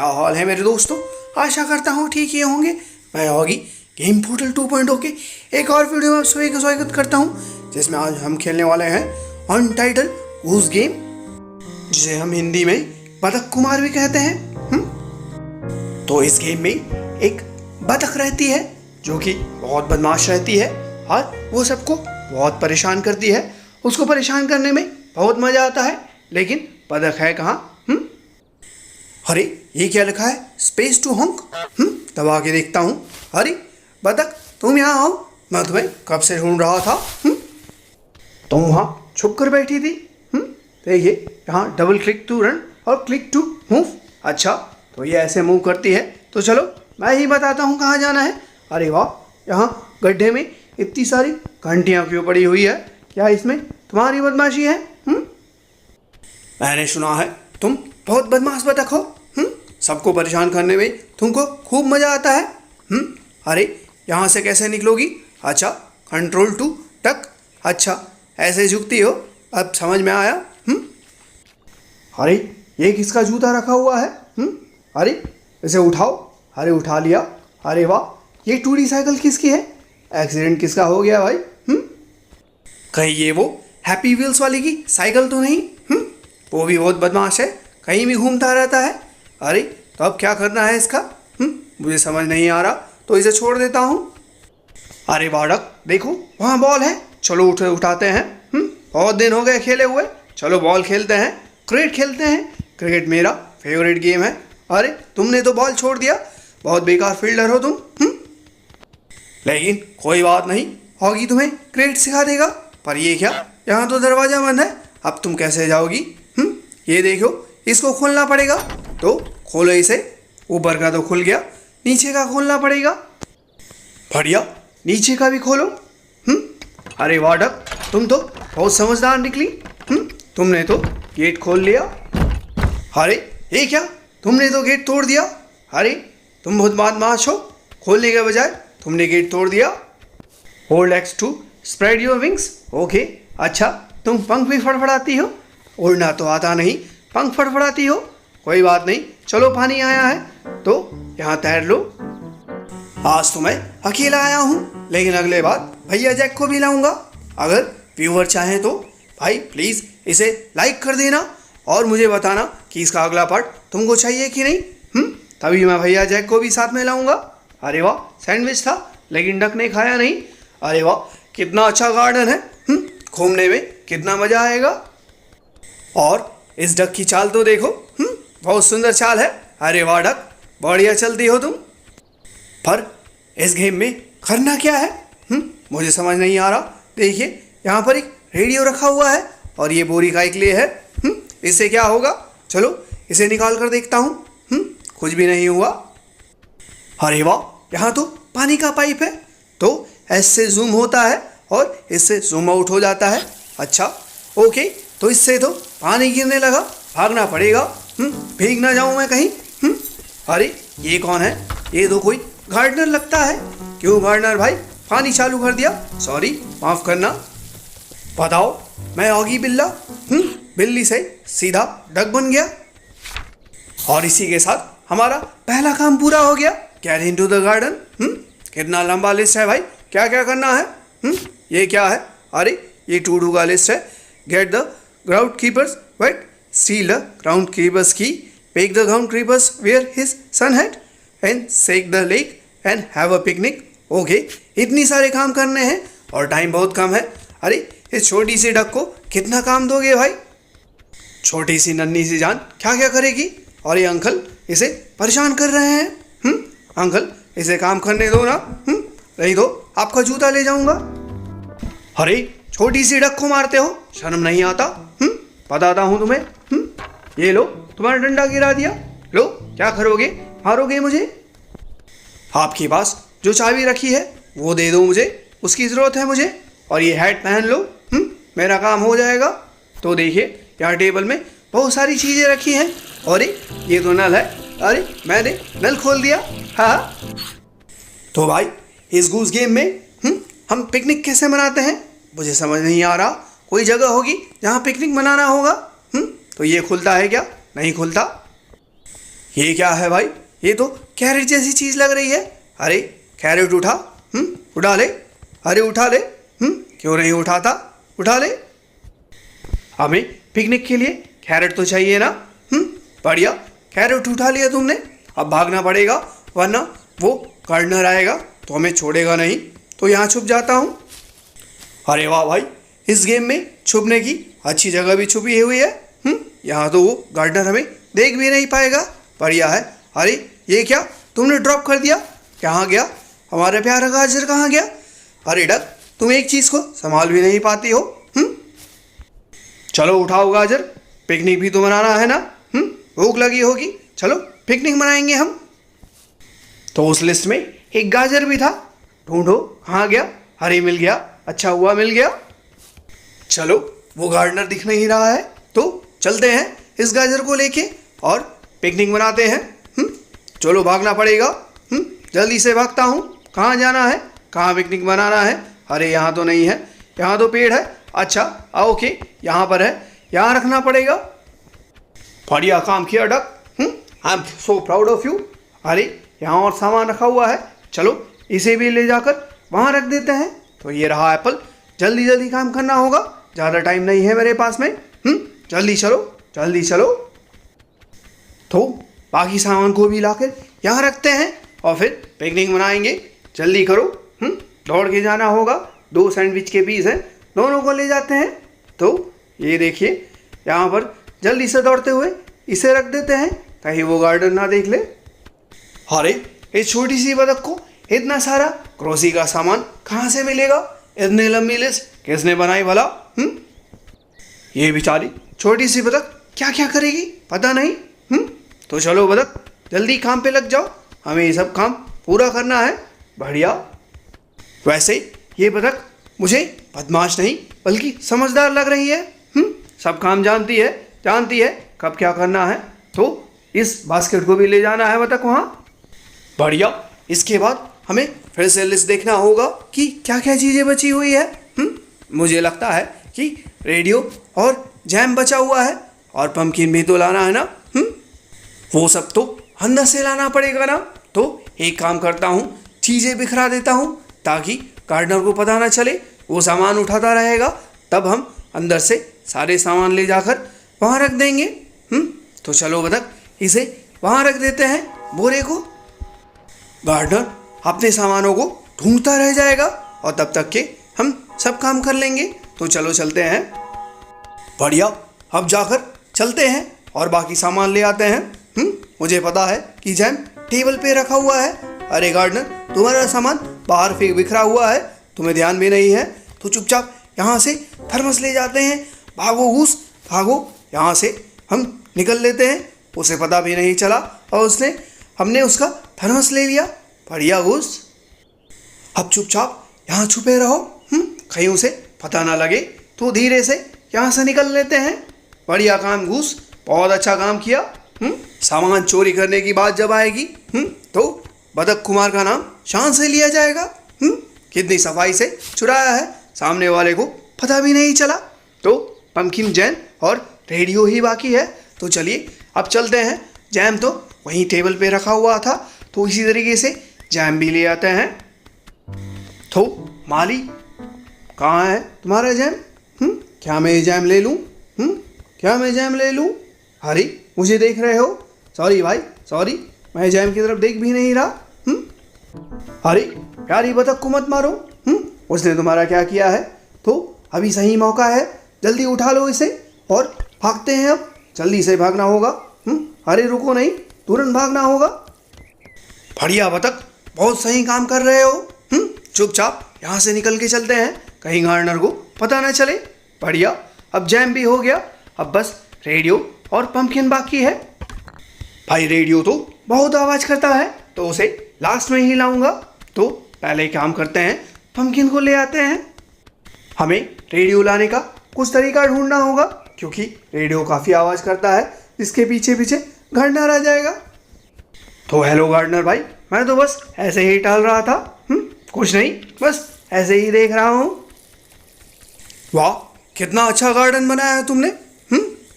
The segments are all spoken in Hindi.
क्या हाल है मेरे दोस्तों। आशा करता हूँ ठीक ही होंगे। मैं ऑगी गेम पोर्टल 2.0 के एक और वीडियो में सभी का स्वागत करता हूँ, जिसमें आज हम खेलने वाले हैं अनटाइटल गूस गेम, जिसे हम हिंदी में बतख कुमार भी कहते हैं। तो इस गेम में एक बतख रहती है जो कि बहुत बदमाश रहती है और वो सबको बहुत परेशान करती है। उसको परेशान करने में बहुत मज़ा आता है, लेकिन बतख है कहाँ? अरे ये क्या लिखा है? Space to honk. दबा के देखता हूँ। अरे बतख तुम यहाँ आओ, मैं तुम्हें कब से ढूंढ रहा था। तुम वहाँ छुप कर बैठी थी। देखिए यहाँ डबल क्लिक टू रन और क्लिक टू मूव। अच्छा तो ये ऐसे मूव करती है, तो चलो मैं ही बताता हूँ कहाँ जाना है। अरे वाह, यहाँ गड्ढे में इतनी सारी घंटियाँ क्यों पड़ी हुई है? क्या इसमें तुम्हारी बदमाशी है? मैंने सुना है तुम बहुत बदमाश बतख हो। सबको परेशान करने में तुमको खूब मज़ा आता है। अरे यहाँ से कैसे निकलोगी? अच्छा कंट्रोल टू टक। अच्छा ऐसे झुकती हो, अब समझ में आया। अरे ये किसका जूता रखा हुआ है? अरे इसे उठाओ। अरे उठा लिया। अरे वाह, ये 2D साइकिल किसकी है? एक्सीडेंट किसका हो गया भाई? कहीं ये वो हैप्पी व्हील्स वाली की साइकिल तो नहीं? वो भी बहुत बदमाश है, कहीं भी घूमता रहता है। अरे तो अब क्या करना है इसका? मुझे समझ नहीं आ रहा, तो इसे छोड़ देता हूँ। अरे बाड़क देखो वहाँ बॉल है, चलो उठाते हैं। बहुत दिन हो गए खेले हुए, चलो बॉल खेलते हैं, क्रिकेट खेलते हैं। क्रिकेट मेरा फेवरेट गेम है। अरे तुमने तो बॉल छोड़ दिया, बहुत बेकार फील्डर हो तुम। लेकिन कोई बात नहीं, हॉगी तुम्हें क्रिकेट सिखा देगा। पर ये क्या, यहाँ तो दरवाज़ा बंद है, अब तुम कैसे जाओगी? ये देखो इसको खोलना पड़ेगा, तो खोलो इसे। ऊपर का तो खुल गया, नीचे का खोलना पड़ेगा। बढ़िया, नीचे का भी खोलो। अरे वाह डक, तुम तो बहुत समझदार निकली। तुमने तो गेट खोल लिया। अरे ये क्या, तुमने तो गेट तोड़ दिया। अरे तुम बहुत बदमाश हो, खोलने के बजाय तुमने गेट तोड़ दिया। Hold X to spread your wings. Okay, अच्छा तुम पंख भी फड़फड़ाती हो। उड़ना तो आता नहीं, पंख फड़फड़ाती हो। कोई बात नहीं, चलो पानी आया है तो यहाँ तैर लो। आज तो मैं अकेला आया हूँ, लेकिन अगले बार भैया जैक को भी लाऊंगा। अगर व्यूअर चाहें तो भाई प्लीज़ इसे लाइक कर देना और मुझे बताना कि इसका अगला पार्ट तुमको चाहिए कि नहीं। तभी मैं भैया जैक को भी साथ में लाऊंगा। अरे वाह, सैंडविच था लेकिन डक ने खाया नहीं। अरे वाह, कितना अच्छा गार्डन है। घूमने में कितना मज़ा आएगा। और इस डक की चाल तो देखो, बहुत सुंदर चाल है। अरे वाह डक, बढ़िया चलती हो तुम। पर इस गेम में करना क्या है? मुझे समझ नहीं आ रहा। देखिए यहाँ पर एक रेडियो रखा हुआ है और ये बोरी का एक लिए है। इससे क्या होगा? चलो इसे निकाल कर देखता हूँ। कुछ भी नहीं हुआ। अरे वाह, यहाँ तो पानी का पाइप है, तो ऐसे जूम होता है और इससे जूम आउट हो जाता है। अच्छा ओके, तो इससे तो पानी गिरने लगा, भागना पड़ेगा। भीग ना जाऊं मैं कहीं। अरे ये कौन है? ये तो कोई गार्डनर लगता है। क्यों गार्डनर भाई, पानी चालू कर दिया? सॉरी, माफ़ करना। बताओ, मैं ऑगी बिल्ला, बिल्ली से सीधा डक बन गया। और इसी के साथ हमारा पहला काम पूरा हो गया। Get into the garden. कितना लंबा लिस्ट है भाई, क्या क्या करना है? ये क्या है? अरे ये टू डू का लिस्ट है। Get the ground keepers wet, steal the ground keepers key, make the ground keepers wear his sun hat and sack the lake and have a picnic. Okay, इतनी सारे काम करने हैं और टाइम बहुत कम है। अरे इस छोटी सी डक को कितना काम दोगे भाई? छोटी सी नन्ही सी जान क्या क्या करेगी? और ये अंकल इसे परेशान कर रहे हैं। अंकल इसे काम करने दो ना, नहीं तो आपका जूता ले जाऊंगा। अरे छोटी सी डक को मारते हो, शर्म नहीं आता? बताता हूँ तुम्हें। ये लो, तुम्हारा डंडा गिरा दिया। लो, क्या करोगे? मारोगे मुझे? आपके पास जो चाबी रखी है वो दे दो मुझे, उसकी ज़रूरत है मुझे। और ये हैट पहन लो, मेरा काम हो जाएगा। तो देखिए यहाँ टेबल में बहुत सारी चीज़ें रखी हैं। और ये तो नल है। अरे मैंने नल खोल दिया। हाँ, तो भाई इस गूस गेम में हम पिकनिक कैसे मनाते हैं मुझे समझ नहीं आ रहा। कोई जगह होगी जहाँ पिकनिक मनाना होगा। तो ये खुलता है क्या? नहीं खुलता। ये क्या है भाई? ये तो कैरेट जैसी चीज लग रही है। अरे कैरेट उठा, उठा ले। अरे उठा ले, क्यों नहीं उठाता? उठा ले। हमें पिकनिक के लिए कैरेट तो चाहिए ना। बढ़िया, कैरेट उठा लिया तुमने। अब भागना पड़ेगा, वरना वो गार्डनर आएगा तो हमें छोड़ेगा नहीं। तो यहाँ छुप जाता हूँ। अरे वाह भाई, इस गेम में छुपने की अच्छी जगह भी छुपी हुई है। यहाँ तो वो गार्डनर हमें देख भी नहीं पाएगा। बढ़िया है। अरे ये क्या तुमने ड्रॉप कर दिया? कहाँ गया हमारा प्यारा गाजर? कहाँ गया? अरे डक, तुम एक चीज़ को संभाल भी नहीं पाती हो। चलो उठाओ गाजर, पिकनिक भी तो मनाना है ना। भूख लगी होगी, चलो पिकनिक मनाएंगे हम। तो उस लिस्ट में एक गाजर भी था। ढूंढो कहाँ गया। अरे मिल गया, अच्छा हुआ मिल गया। चलो वो गार्डनर दिख नहीं रहा है तो चलते हैं इस गाजर को लेके और पिकनिक मनाते हैं। चलो भागना पड़ेगा। जल्दी से भागता हूँ। कहाँ जाना है, कहाँ पिकनिक मनाना है? अरे यहाँ तो नहीं है, यहाँ तो पेड़ है। अच्छा ओके, यहाँ पर है, यहाँ रखना पड़ेगा। बढ़िया काम किया duck, I am so proud of you. अरे यहाँ और सामान रखा हुआ है, चलो इसे भी ले जाकर वहाँ रख देते हैं। तो ये रहा एप्पल। जल्दी जल्दी काम करना होगा, ज़्यादा टाइम नहीं है मेरे पास में। जल्दी चलो, जल्दी चलो। तो बाकी सामान को भी लाकर यहाँ रखते हैं और फिर पिकनिक मनाएंगे। जल्दी करो, दौड़ के जाना होगा। 2 सैंडविच के पीस हैं, दोनों को ले जाते हैं। तो ये देखिए, यहाँ पर जल्दी से दौड़ते हुए इसे रख देते हैं, कहीं वो गार्डन ना देख ले। अरे इस छोटी सी बतख को इतना सारा क्रोसी का सामान कहाँ से मिलेगा? इतनी लंबी लिस्ट किसने बनाई भला? ये बेचारी छोटी सी बतख क्या क्या करेगी पता नहीं। तो चलो बतख, जल्दी काम पे लग जाओ, हमें ये सब काम पूरा करना है। बढ़िया। वैसे ये बतख मुझे बदमाश नहीं बल्कि समझदार लग रही है। सब काम जानती है कब क्या करना है। तो इस बास्केट को भी ले जाना है बतख वहाँ। बढ़िया। इसके बाद हमें फिर से लिस्ट देखना होगा कि क्या क्या चीज़ें बची हुई है। मुझे लगता है कि रेडियो और जैम बचा हुआ है और पंपकिन भी तो लाना है ना। वो सब तो अंदर से लाना पड़ेगा ना। तो एक काम करता हूँ, चीज़ें बिखरा देता हूँ ताकि गार्डनर को पता ना चले। वो सामान उठाता रहेगा, तब हम अंदर से सारे सामान ले जाकर वहाँ रख देंगे। तो चलो बतख, इसे वहाँ रख देते हैं बोरे को। गार्डनर अपने सामानों को ढूंढता रह जाएगा और तब तक के हम सब काम कर लेंगे। तो चलो चलते हैं। बढ़िया, अब जाकर चलते हैं और बाकी सामान ले आते हैं। मुझे पता है कि जैम टेबल पे रखा हुआ है। अरे गार्डनर, तुम्हारा सामान बाहर फिर बिखरा हुआ है, तुम्हें ध्यान भी नहीं है। तो चुपचाप यहाँ से थर्मस ले जाते हैं। भागो घूस, भागो, यहाँ से हम निकल लेते हैं। उसे पता भी नहीं चला और हमने उसका थर्मस ले लिया। बढ़िया घूस। अब चुपचाप यहाँ छुपे रहो, कहीं उसे पता ना लगे। तो धीरे से यहाँ से निकल लेते हैं। बढ़िया काम घूस, बहुत अच्छा काम किया। सामान चोरी करने की बात जब आएगी तो बतख कुमार का नाम शान से लिया जाएगा। कितनी सफाई से चुराया है, सामने वाले को पता भी नहीं चला। तो पंपकिन, जैम और रेडियो ही बाकी है। तो चलिए अब चलते हैं। जैम तो वहीं टेबल पे रखा हुआ था, तो इसी तरीके से जैम भी ले आते हैं। तो माली, कहाँ है तुम्हारा जैम? क्या मैं ये जैम ले लूँ? क्या मैं जैम ले लूँ? अरे मुझे देख रहे हो? सॉरी भाई, सॉरी, मैं जैम की तरफ देख भी नहीं रहा। अरे प्यारी बतख को मत मारो। उसने तुम्हारा क्या किया है? तो अभी सही मौका है, जल्दी उठा लो इसे और भागते हैं। अब जल्दी से भागना होगा। अरे रुको नहीं, तुरंत भागना होगा। बढ़िया बतख, बहुत सही काम कर रहे हो। चुपचाप यहाँ से निकल के चलते हैं, कहीं गार्डनर को पता ना चले। बढ़िया, अब जैम भी हो गया। अब बस रेडियो और पंपकिन बाकी है। भाई रेडियो तो बहुत आवाज़ करता है, तो उसे लास्ट में ही लाऊंगा। तो पहले काम करते हैं, पंपकिन को ले आते हैं। हमें रेडियो लाने का कुछ तरीका ढूंढना होगा, क्योंकि रेडियो काफ़ी आवाज़ करता है, जिसके पीछे पीछे गार्डनर आ जाएगा। तो हेलो गार्डनर भाई, मैं तो बस ऐसे ही टहल रहा था। कुछ नहीं, बस ऐसे ही देख रहा हूँ। वाह, कितना अच्छा गार्डन बनाया है तुमने।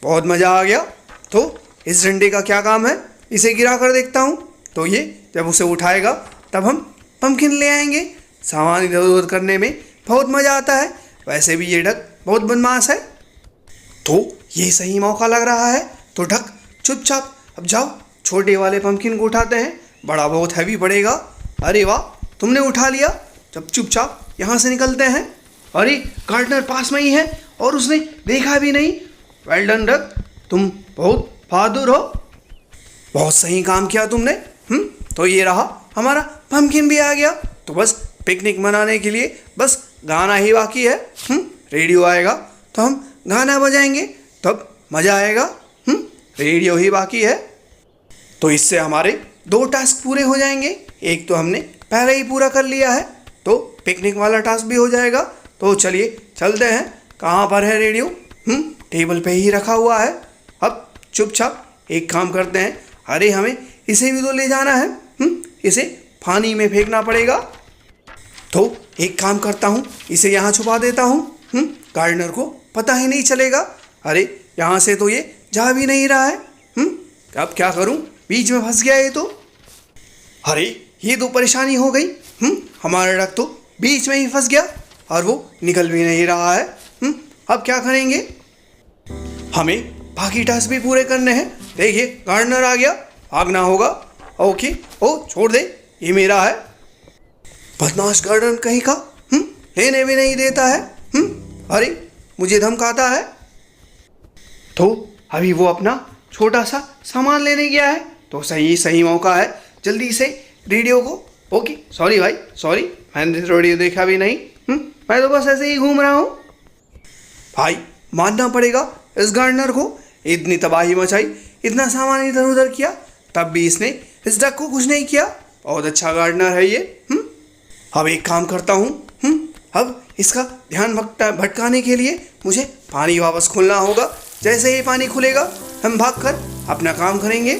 बहुत मज़ा आ गया। तो इस डंडे का क्या काम है? इसे गिरा कर देखता हूँ। तो ये जब उसे उठाएगा तब हम पंपकिन ले आएंगे। सामान इधर उधर करने में बहुत मज़ा आता है। वैसे भी ये डक बहुत बदमाश है। तो ये सही मौका लग रहा है। तो डक चुपचाप अब जाओ छोटे वाले पंपकिन को उठाते हैं। बड़ा बहुत हैवी पड़ेगा। अरे वाह, तुमने उठा लिया। जब चुपचाप यहाँ से निकलते हैं। अरे गार्डनर पास में ही है और उसने देखा भी नहीं। वेल डन डक, तुम बहुत बहादुर हो। बहुत सही काम किया तुमने। तो ये रहा, हमारा पंपकिन भी आ गया। तो बस पिकनिक मनाने के लिए बस गाना ही बाकी है। रेडियो आएगा तो हम गाना बजाएंगे, तब मज़ा आएगा। रेडियो ही बाकी है। तो इससे हमारे 2 टास्क पूरे हो जाएंगे। एक तो हमने पहले ही पूरा कर लिया है, तो पिकनिक वाला टास्क भी हो जाएगा। तो चलिए चलते हैं। कहाँ पर है रेडियो? टेबल पे ही रखा हुआ है। अब चुपचाप एक काम करते हैं। अरे हमें इसे भी तो ले जाना है। इसे पानी में फेंकना पड़ेगा। तो एक काम करता हूँ, इसे यहाँ छुपा देता हूँ। गार्डनर को पता ही नहीं चलेगा। अरे यहाँ से तो ये जा भी नहीं रहा है। अब क्या करूँ? बीच में फंस गया ये तो। अरे ये तो परेशानी हो गई। हमारा डक तो बीच में ही फंस गया और वो निकल भी नहीं रहा है। अब क्या करेंगे? हमें बाकी टास्क भी पूरे करने हैं। देखिए गार्डनर आ गया, भागना होगा। ओके, ओ छोड़ दे, ये मेरा है। बदमाश गार्डनर कहीं का लेने भी नहीं देता है। अरे मुझे धमकाता है। तो अभी वो अपना छोटा सा सामान लेने गया है। तो सही मौका है, जल्दी से रेडियो को। ओके सॉरी भाई, सॉरी, मैंने रेडियो देखा भी नहीं। मैं तो बस ऐसे ही घूम रहा हूँ। भाई मानना पड़ेगा इस गार्डनर को, इतनी तबाही मचाई, इतना सामान इधर उधर किया, तब भी इसने इस डक को कुछ नहीं किया। बहुत अच्छा गार्डनर है ये। अब एक काम करता हूँ। अब इसका ध्यान भटकाने के लिए मुझे पानी वापस खोलना होगा। जैसे ही पानी खुलेगा हम भागकर अपना काम करेंगे।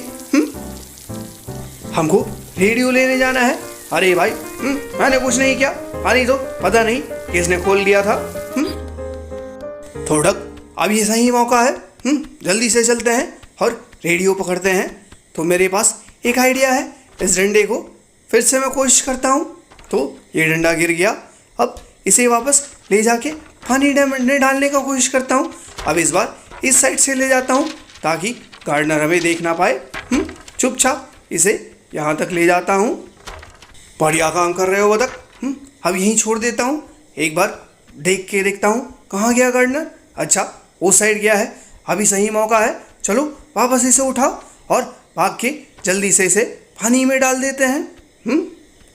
हमको रेडियो लेने जाना है। अरे भाई मैंने कुछ नहीं किया, पानी तो पता नहीं किसने खोल लिया था। थोड़ा अब ये सही मौका है। जल्दी से चलते हैं और रेडियो पकड़ते हैं। तो मेरे पास एक आइडिया है। इस डंडे को फिर से मैं कोशिश करता हूँ। तो ये डंडा गिर गया। अब इसे वापस ले जाके पानी में डालने का कोशिश करता हूँ। अब इस बार इस साइड से ले जाता हूँ ताकि गार्डनर हमें देख ना पाए। चुपचाप इसे यहाँ तक ले जाता हूँ। बढ़िया काम कर रहे हो बतख। अब यहीं छोड़ देता हूँ। एक बार देख के देखता हूँ कहाँ गया गार्डनर। अच्छा वो साइड गया है। अभी सही मौका है, चलो वापस इसे उठाओ और भाग के जल्दी से इसे पानी में डाल देते हैं।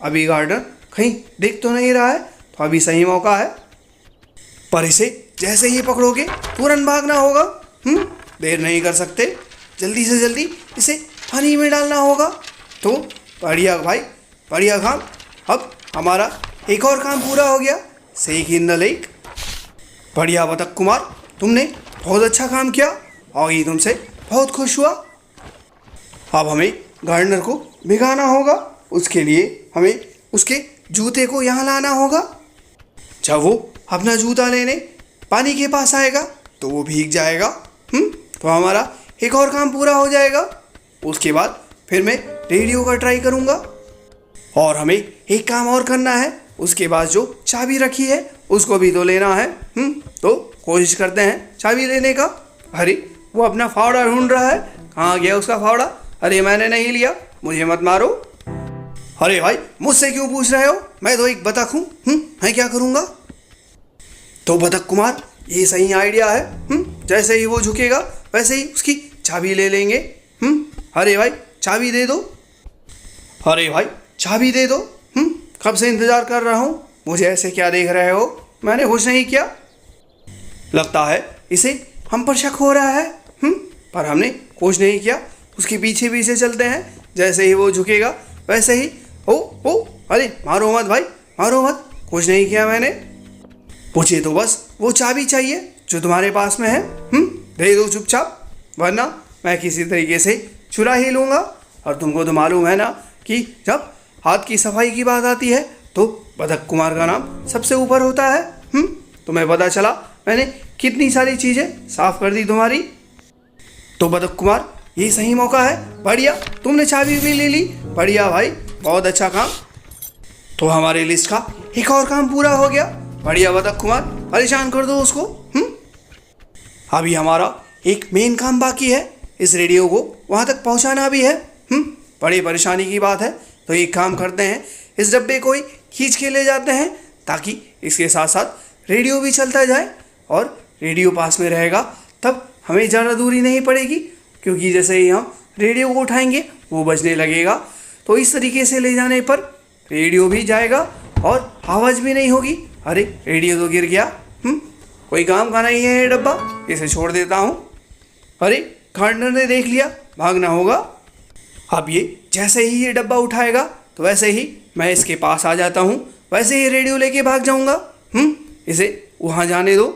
अभी गार्डनर कहीं देख तो नहीं रहा है, तो अभी सही मौका है। पर इसे जैसे ही पकड़ोगे तुरंत भागना होगा। देर नहीं कर सकते, जल्दी से जल्दी इसे पानी में डालना होगा। तो बढ़िया भाई, बढ़िया काम। अब हमारा एक और काम पूरा हो गया। सेक इन द लेक। बढ़िया बतख कुमार, तुमने बहुत अच्छा काम किया और ये तुमसे बहुत खुश हुआ। अब हमें गार्डनर को भिगाना होगा। उसके लिए हमें उसके जूते को यहाँ लाना होगा। जब वो अपना जूता लेने पानी के पास आएगा तो वो भीग जाएगा। तो हमारा एक और काम पूरा हो जाएगा। उसके बाद फिर मैं रेडियो का ट्राई करूँगा। और हमें एक काम और करना है। उसके बाद जो चाबी रखी है उसको भी तो लेना है। तो कोशिश करते हैं चाबी लेने का। अरे वो अपना फावड़ा ढूंढ रहा है। कहाँ गया उसका फावड़ा? अरे मैंने नहीं लिया, मुझे मत मारो। अरे भाई मुझसे क्यों पूछ रहे हो? मैं तो एक बतख हूँ। मैं क्या करूँगा? तो बतख कुमार ये सही आइडिया है। जैसे ही वो झुकेगा वैसे ही उसकी चाबी ले लेंगे। अरे भाई चाबी दे दो। अरे भाई चाबी दे दो। कब से इंतज़ार कर रहा हूँ। मुझे ऐसे क्या देख रहे हो? मैंने कुछ नहीं किया। लगता है इसे हम पर शक हो रहा है। पर हमने कुछ नहीं किया। उसके पीछे पीछे चलते हैं। जैसे ही वो झुकेगा वैसे ही ओ अरे मारो मत भाई, मारो मत, कुछ नहीं किया मैंने। मुझे तो बस वो चाबी चाहिए जो तुम्हारे पास में है। दे दो चुपचाप, वरना मैं किसी तरीके से चुरा ही लूँगा। और तुमको तो मालूम है ना कि जब हाथ की सफाई की बात आती है तो बतख कुमार का नाम सबसे ऊपर होता है। तुम्हें पता चला मैंने कितनी सारी चीज़ें साफ कर दी तुम्हारी। तो बतख कुमार ये सही मौका है। बढ़िया, तुमने चाबी भी ले ली। बढ़िया भाई, बहुत अच्छा काम। तो हमारी लिस्ट का एक और काम पूरा हो गया। बढ़िया बतख कुमार, परेशान कर दो उसको। अभी हमारा एक मेन काम बाकी है, इस रेडियो को वहाँ तक पहुँचाना भी है। बड़ी परेशानी की बात है। तो एक काम करते हैं, इस डब्बे को ही खींच के ले जाते हैं ताकि इसके साथ साथ रेडियो भी चलता जाए और रेडियो पास में रहेगा, तब हमें ज़्यादा दूरी नहीं पड़ेगी, क्योंकि जैसे ही हम रेडियो को उठाएंगे वो बजने लगेगा। तो इस तरीके से ले जाने पर रेडियो भी जाएगा और आवाज़ भी नहीं होगी। अरे रेडियो तो गिर गया। कोई काम का नहीं है ये डब्बा, इसे छोड़ देता हूँ। अरे गार्डनर ने देख लिया, भागना होगा। अब ये जैसे ही ये डब्बा उठाएगा तो वैसे ही मैं इसके पास आ जाता हूँ, वैसे ही रेडियो लेके भाग जाऊँगा। इसे वहाँ जाने दो।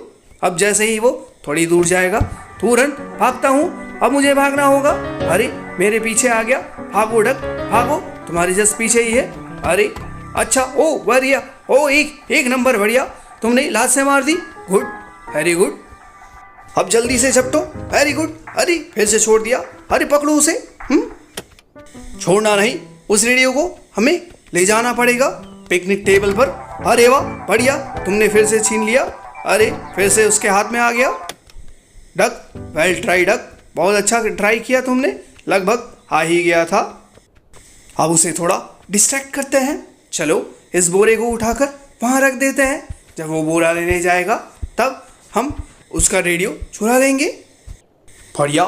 अब जैसे ही वो थोड़ी दूर जाएगा तुरंत भागता हूँ। अब मुझे भागना होगा। अरे मेरे पीछे आ गया, भागो डक भागो, तुम्हारे जस्ट पीछे ही है। अरे अच्छा, ओ बढ़िया, ओ एक नंबर, बढ़िया, तुमने लात से मार दी। Good, very good. अब जल्दी से झपटो, वेरी गुड। अरे फिर से छोड़ दिया। अरे पकड़ो उसे। छोड़ना नहीं, उस रेडियो को हमें ले जाना पड़ेगा पिकनिक टेबल पर। अरे वाह बढ़िया, तुमने फिर से छीन लिया। अरे फिर से उसके हाथ में आ गया। डक, वेल ट्राई डक, बहुत अच्छा ट्राई किया तुमने, लगभग आ ही गया था। अब उसे थोड़ा डिस्ट्रैक्ट करते हैं। चलो इस बोरे को उठाकर वहाँ रख देते हैं। जब वो बोरा लेने जाएगा तब हम उसका रेडियो चुरा लेंगे। बढ़िया,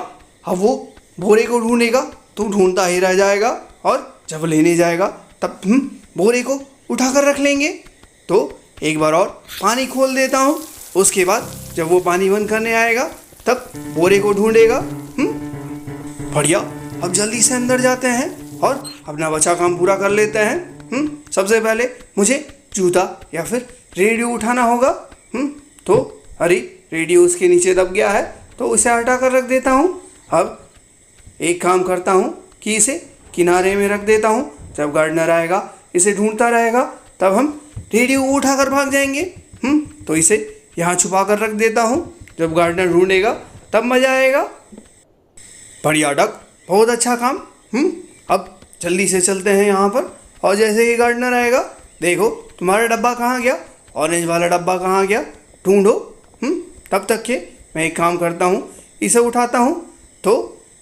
अब वो बोरे को ढूंढेगा तो ढूंढता ही रह जाएगा, और जब लेने जाएगा तब बोरे को उठाकर रख लेंगे। तो एक बार और पानी खोल देता हूँ। उसके बाद जब वो पानी बंद करने आएगा तब बोरे को ढूंढेगा। बढ़िया, अब जल्दी से अंदर जाते हैं और अपना बचा काम पूरा कर लेते हैं। सबसे पहले मुझे जूता या फिर रेडियो उठाना होगा। तो अरे रेडियो उसके नीचे दब गया है, तो उसे हटा कर रख देता हूँ। अब एक काम करता हूँ कि इसे किनारे में रख देता हूँ। जब गार्डनर आएगा इसे ढूंढता रहेगा, तब हम रेडियो को उठा कर भाग जाएंगे। तो इसे यहाँ छुपा कर रख देता हूँ। जब गार्डनर ढूंढेगा तब मज़ा आएगा। बढ़िया डक, बहुत अच्छा काम। अब जल्दी से चलते हैं यहाँ पर, और जैसे ही गार्डनर आएगा, देखो तुम्हारा डब्बा कहाँ गया, ऑरेंज वाला डब्बा कहाँ गया, ढूंढो। तब तक के मैं एक काम करता हूँ, इसे उठाता हूँ तो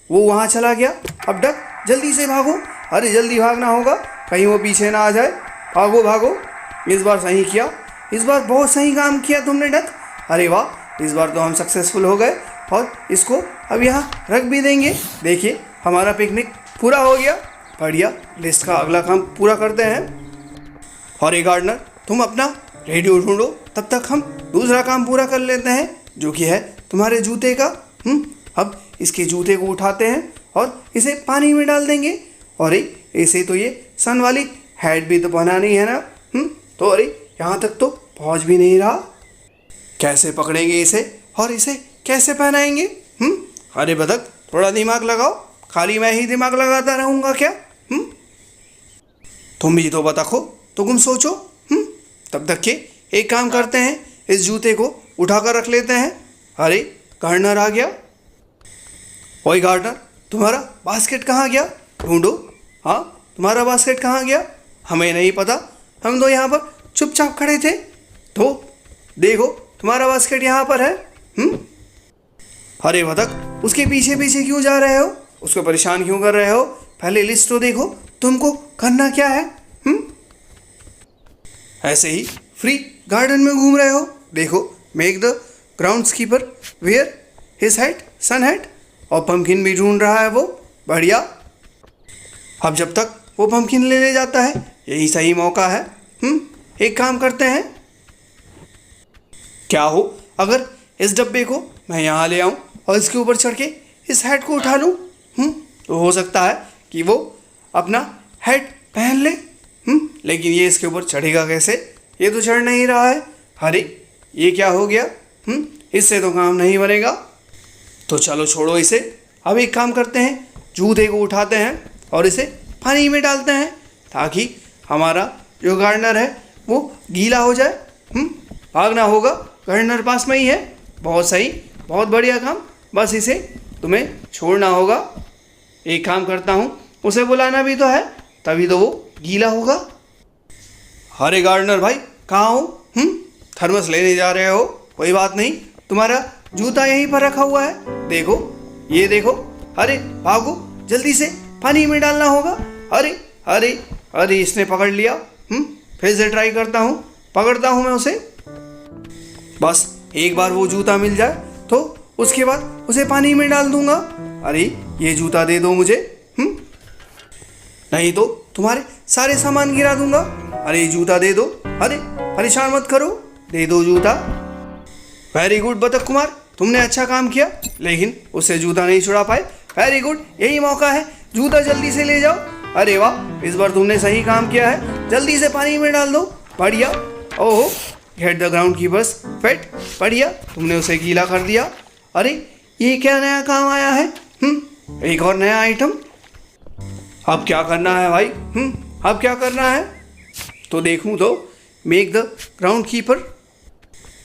वो वहाँ चला गया। अब डक जल्दी से भागो। अरे जल्दी भागना होगा, कहीं वो पीछे ना आ जाए। भागो भागो, इस बार सही किया, इस बार बहुत सही काम किया तुमने डक। अरे वाह, इस बार तो हम सक्सेसफुल हो गए और इसको अब यहाँ रख भी देंगे। देखिए हमारा पिकनिक पूरा हो गया। बढ़िया, लिस्ट का अगला काम पूरा करते हैं। और एक गार्डनर, तुम अपना रेडियो ढूंढो, तब तक हम दूसरा काम पूरा कर लेते हैं, जो कि है तुम्हारे जूते का। अब इसके जूते को उठाते हैं और इसे पानी में डाल देंगे। और इसे तो ये सन वाली हैट भी तो पहनानी है ना। तो अरे यहाँ तक तो पहुँच भी नहीं रहा। कैसे पकड़ेंगे इसे और इसे कैसे पहनाएंगे? अरे बतख, थोड़ा दिमाग लगाओ। खाली मैं ही दिमाग लगाता रहूँगा क्या? तुम भी तो बतख हो, तो तुम सोचो। तब तक के एक काम करते हैं, इस जूते को उठाकर रख लेते हैं। अरे गार्डनर आ गया। ओए गार्डनर, तुम्हारा बास्केट कहाँ गया? ढूंढो। हाँ, तुम्हारा बास्केट कहाँ गया? हमें नहीं पता, हम तो यहाँ पर चुपचाप खड़े थे। तो देखो तुम्हारा बास्केट यहाँ पर है। अरे बतख, उसके पीछे पीछे क्यों जा रहे हो? उसको परेशान क्यों कर रहे हो? पहले लिस्ट तो देखो, तुमको करना क्या है। ऐसे ही फ्री गार्डन में घूम रहे हो। देखो, make the ground keeper wear his hat, sun hat, और पम्पकिन भी ढूंढ रहा है वो। बढ़िया। अब जब तक वो पम्पकिन लेने जाता है, यही सही मौका है। एक काम करते हैं, क्या हो अगर इस डब्बे को मैं यहाँ ले आऊँ और इसके ऊपर चढ़ के इस हैट को उठा लूँ? तो हो सकता है कि वो अपना हैट पहन ले। लेकिन ये इसके ऊपर चढ़ेगा कैसे? ये तो चढ़ नहीं रहा है। अरे ये क्या हो गया? इससे तो काम नहीं बनेगा। तो चलो छोड़ो इसे। अब एक काम करते हैं, जूते को उठाते हैं और इसे पानी में डालते हैं, ताकि हमारा जो गार्डनर है वो गीला हो जाए। भागना होगा, गार्डनर पास में ही है। बहुत सही, बहुत बढ़िया काम। बस इसे तुम्हें छोड़ना होगा। एक काम करता हूँ, उसे बुलाना भी तो है, तभी तो वो गीला होगा। अरे गार्डनर भाई, कहाँ हो? थर्मस लेने जा रहे हो? कोई बात नहीं, तुम्हारा जूता यहीं पर रखा हुआ है, देखो, ये देखो। अरे भागो, जल्दी से पानी में डालना होगा। अरे अरे अरे, इसने पकड़ लिया। फिर से ट्राई करता हूँ, पकड़ता हूँ मैं उसे। बस एक बार वो जूता मिल जाए तो उसके बाद उसे पानी में डाल दूंगा। अरे ये जूता दे दो मुझे, नहीं तो तुम्हारे सारे सामान गिरा दूंगा। अरे जूता दे दो, अरे परेशान मत करो, दे दो जूता। वेरी गुड बतख कुमार, तुमने अच्छा काम किया, लेकिन उससे जूता नहीं छुड़ा पाए। वेरी गुड, यही मौका है, जूता जल्दी से ले जाओ। अरे वाह, इस बार तुमने सही काम किया है, जल्दी से पानी में डाल दो। बढ़िया। ओहो, gate the ground keepers fit. बढ़िया, तुमने उसे गीला कर दिया। अरे ये क्या नया काम आया है? एक और नया आइटम। अब क्या करना है भाई? अब क्या करना है? तो देखूं तो, मेक द ग्राउंड कीपर।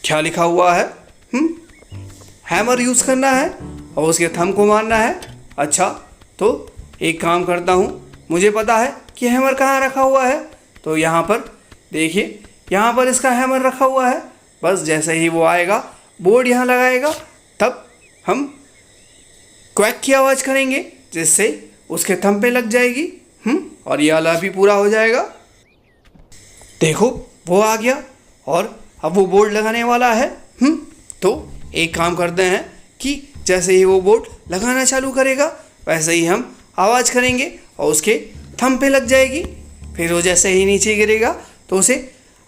क्या लिखा हुआ है? हैमर यूज़ करना है और उसके थंब को मारना है। अच्छा, तो एक काम करता हूँ, मुझे पता है कि हैमर कहाँ रखा हुआ है। तो यहाँ पर देखिए, यहाँ पर इसका हैमर रखा हुआ है। बस जैसे ही वो आएगा, बोर्ड यहाँ लगाएगा, तब हम क्वैक की आवाज़ करेंगे, जिससे उसके थंब पे लग जाएगी। और ये वाला भी पूरा हो जाएगा। देखो, वो आ गया और अब वो बोर्ड लगाने वाला है। तो एक काम करते हैं कि जैसे ही वो बोर्ड लगाना चालू करेगा, वैसे ही हम आवाज़ करेंगे और उसके थंब पे लग जाएगी। फिर वो जैसे ही नीचे गिरेगा तो उसे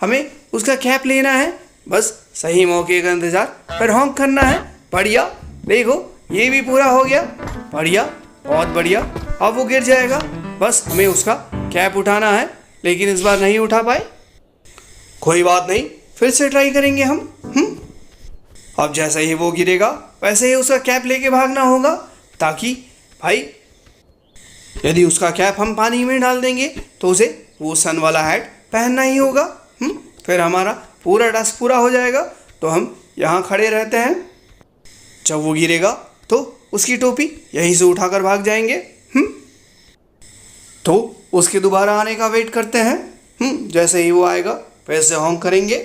हमें उसका कैप लेना है। बस सही मौके का इंतज़ार, फिर हॉन्क करना है। बढ़िया, देखो ये भी पूरा हो गया। बढ़िया, बहुत बढ़िया। अब वो गिर जाएगा, बस हमें उसका कैप उठाना है, लेकिन इस बार नहीं उठा पाए। कोई बात नहीं, फिर से ट्राई करेंगे हम। अब जैसे ही वो गिरेगा, वैसे ही उसका कैप लेके भागना होगा, ताकि भाई यदि उसका कैप हम पानी में डाल देंगे तो उसे वो सन वाला हैट पहनना ही होगा। फिर हमारा पूरा टास्क पूरा हो जाएगा। तो हम यहाँ खड़े रहते हैं, जब वो गिरेगा तो उसकी टोपी यहीं से उठाकर भाग जाएंगे। तो उसके दोबारा आने का वेट करते हैं। जैसे ही वो आएगा, फिर से हॉन्क करेंगे।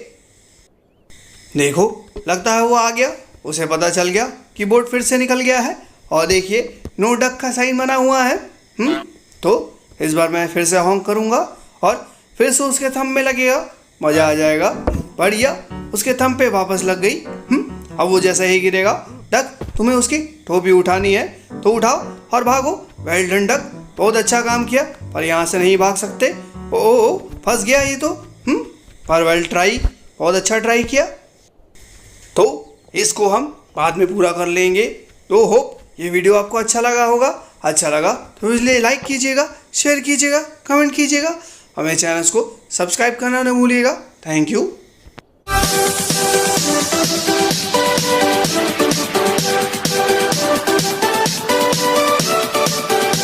देखो, लगता है वो आ गया, उसे पता चल गया कि बोर्ड फिर से निकल गया है। और देखिए, नो डक का साइन बना हुआ है। तो इस बार मैं फिर से हॉन्क करूँगा और फिर से उसके थंब में लगेगा, मज़ा आ जाएगा। बढ़िया, उसके थंब पे वापस लग गई। अब वो जैसे ही गिरेगा, डक तुम्हें उसकी टोपी उठानी है, तो उठाओ और भागो। वेल डन डक, बहुत अच्छा काम किया, पर यहाँ से नहीं भाग सकते। ओ फंस गया ये तो। पर वेल ट्राई, बहुत अच्छा ट्राई किया। तो इसको हम बाद में पूरा कर लेंगे। तो होप ये वीडियो आपको अच्छा लगा होगा। अच्छा लगा तो इसलिए लाइक कीजिएगा, शेयर कीजिएगा, कमेंट कीजिएगा। हमें चैनल को सब्सक्राइब करना न भूलिएगा। Thank you.